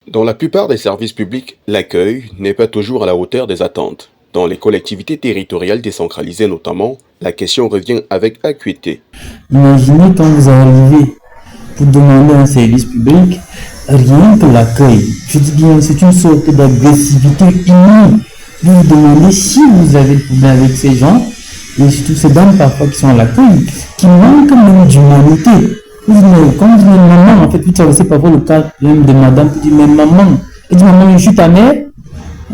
Dans la plupart des services publics, l'accueil n'est pas toujours à la hauteur des attentes. Dans les collectivités territoriales décentralisées notamment, la question revient avec acuité. Imaginez quand vous arrivez pour demander un service public, rien que l'accueil. Je dis bien, c'est une sorte d'agressivité inouïe. Vous vous demandez si vous avez des problèmes avec ces gens, et surtout ces dames parfois qui sont à l'accueil, qui manquent même d'humanité. Quand vous dites maman, en fait, vous traversez parfois le cas même de madame, vous dites mais maman, elle dit maman, je suis ta mère.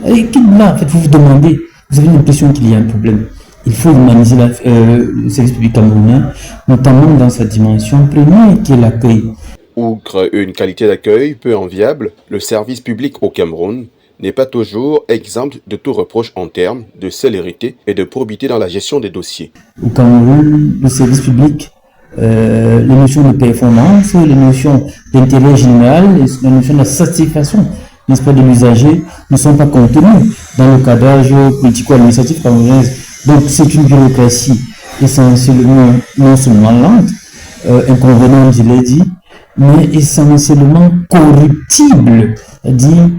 Et là, en fait, vous vous demandez, vous avez l'impression qu'il y a un problème. Il faut humaniser le service public camerounais, notamment dans sa dimension première qui est l'accueil. Outre une qualité d'accueil peu enviable, le service public au Cameroun n'est pas toujours exempt de tout reproche en termes de célérité et de probité dans la gestion des dossiers. Au Cameroun, le service public, les notions de performance, les notions d'intérêt général, les notions de satisfaction, n'est-ce pas, de l'usager, ne sont pas contenues dans le cadrage politico-administratif camerounais. Donc c'est une bureaucratie essentiellement non seulement lente, inconvénient, je l'ai dit, mais essentiellement corruptible. C'est-à-dire,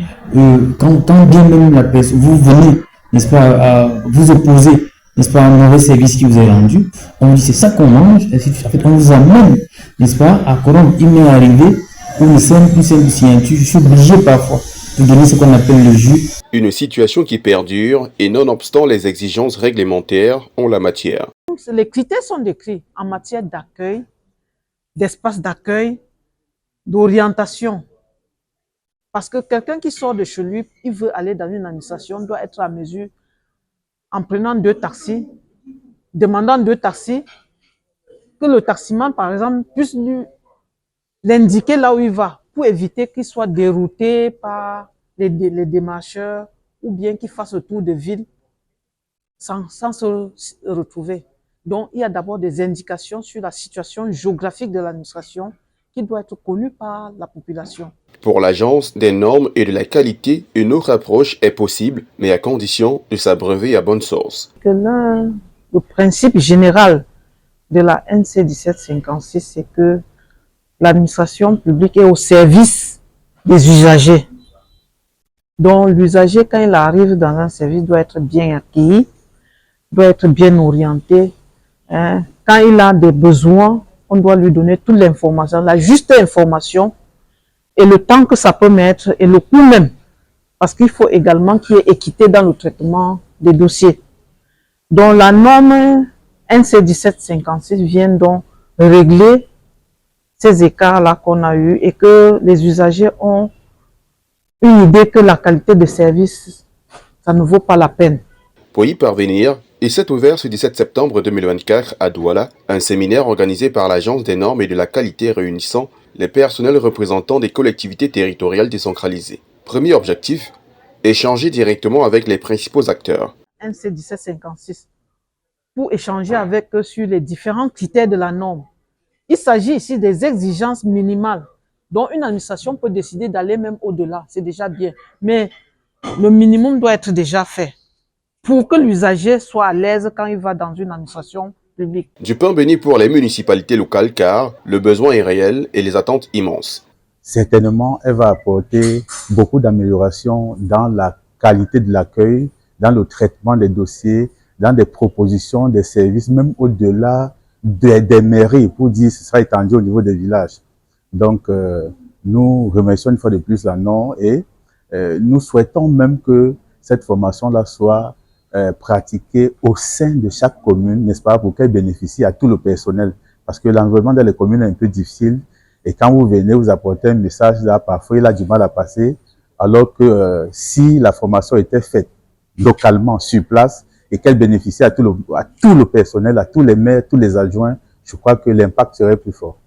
quand bien même la personne, vous venez, n'est-ce pas, à vous opposer, n'est-ce pas, à un mauvais service qui vous est rendu, on vous dit c'est ça qu'on mange, et en fait on vous amène, n'est-ce pas, à corrompre. Il m'est arrivé pour une simple signature, je suis obligé parfois de donner ce qu'on appelle le jus. Une situation qui perdure et nonobstant les exigences réglementaires en la matière. Les critères sont décrits en matière d'accueil, d'espace d'accueil, d'orientation. Parce que quelqu'un qui sort de chez lui, il veut aller dans une administration, doit être à mesure, en prenant 2 taxis, demandant 2 taxis, que le taximan, par exemple, puisse l'indiquer là où il va, pour éviter qu'il soit dérouté par les démarcheurs, ou bien qu'il fasse le tour de ville sans se retrouver. Donc, il y a d'abord des indications sur la situation géographique de l'administration qui doit être connue par la population. Pour l'Agence des normes et de la qualité, une autre approche est possible, mais à condition de s'abreuver à bonne source. Le principe général de la NC 1756, c'est que l'administration publique est au service des usagers. Donc, l'usager, quand il arrive dans un service, doit être bien accueilli, doit être bien orienté. Quand il a des besoins, on doit lui donner toute l'information, la juste information, et le temps que ça peut mettre, et le coût même. Parce qu'il faut également qu'il y ait équité dans le traitement des dossiers. Donc, la norme NC 1756 vient donc régler ces écarts-là qu'on a eus et que les usagers ont une idée que la qualité de service, ça ne vaut pas la peine. Pour y parvenir, il s'est ouvert ce 17 septembre 2024 à Douala un séminaire organisé par l'Agence des normes et de la qualité réunissant les personnels représentants des collectivités territoriales décentralisées. Premier objectif, échanger directement avec les principaux acteurs. NC 1756, pour échanger avec eux sur les différents critères de la norme. Il s'agit ici des exigences minimales dont une administration peut décider d'aller même au-delà. C'est déjà bien. Mais le minimum doit être déjà fait pour que l'usager soit à l'aise quand il va dans une administration publique. Du pain béni pour les municipalités locales car le besoin est réel et les attentes immenses. Certainement, elle va apporter beaucoup d'améliorations dans la qualité de l'accueil, dans le traitement des dossiers, dans des propositions, des services, même au-delà des mairies, pour dire que ce sera étendu au niveau des villages. Donc, nous remercions une fois de plus la NOR et nous souhaitons même que cette formation-là soit pratiquée au sein de chaque commune, n'est-ce pas, pour qu'elle bénéficie à tout le personnel. Parce que l'environnement dans les communes est un peu difficile et quand vous venez, vous apportez un message là, parfois il a du mal à passer, alors que si la formation était faite localement, sur place, et qu'elle bénéficie à tout le personnel, à tous les maires, tous les adjoints, je crois que l'impact serait plus fort.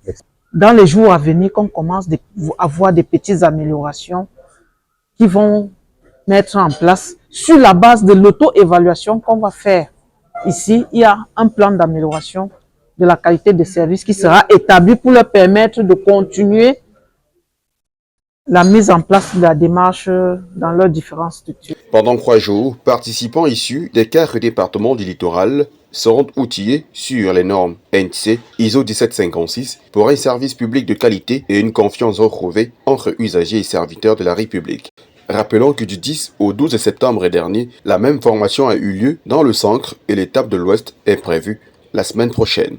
Dans les jours à venir, qu'on commence à voir des petites améliorations qui vont mettre en place sur la base de l'auto-évaluation qu'on va faire. Ici, il y a un plan d'amélioration de la qualité des services qui sera établi pour leur permettre de continuer la mise en place de la démarche dans leurs différentes structures. Pendant 3 jours, participants issus des 4 départements du littoral seront outillés sur les normes NC ISO 17756 pour un service public de qualité et une confiance retrouvée entre usagers et serviteurs de la République. Rappelons que du 10 au 12 septembre dernier, la même formation a eu lieu dans le centre et l'étape de l'Ouest est prévue la semaine prochaine.